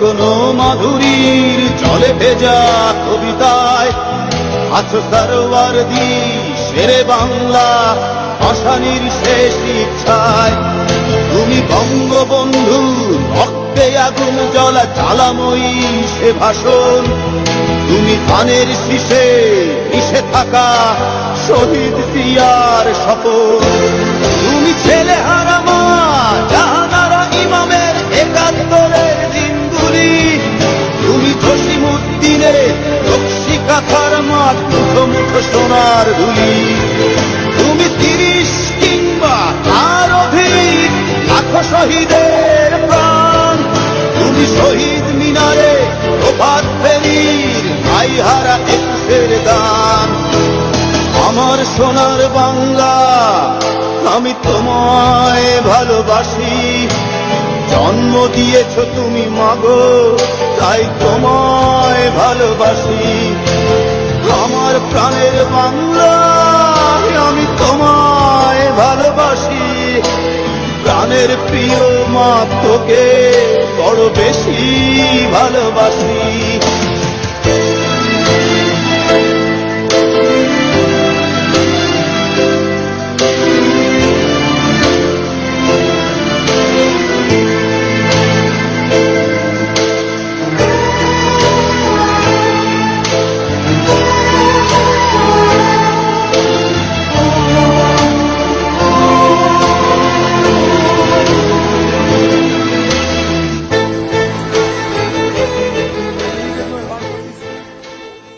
কখনো মাধুরীর জলে ভেজা কবিতায় আছো সরওয়ার্দী শেরে বাংলা ভাসানির শেষ ইচ্ছায়। তুমি বঙ্গবন্ধুর রক্তে আগুন জ্বলা জ্বালাময়ী সে ভাষণ, তুমি ধানের শীষে মিশে থাকা শহীদ জিয়ার শপথ। তুমি ছেলে হারা মা জাহানারা ইমামের ৭১-এর দিনগুলি, তুমি জসিমউদ্দিনের রক্সি কাঁথার মাঠ মুঠো মুঠো সোনার ধুলি। তুমি ৩০ কিংবা তার অধিক লাখো শহীদের প্রাণ, তুমি শহীদ মিনারে প্রভাত ফেরির গাইহারা ২১-এর গান। আমার সোনার বাংলা আমি তোমায় ভালোবাসি, জন্ম দিয়েছ তুমি মাগো তাই তোমায় ভালোবাসি। আমার প্রাণের বাংলা আমি তোমায় ভালোবাসি, প্রাণের প্রিয় মা তোকে বড় বেশি ভালোবাসি।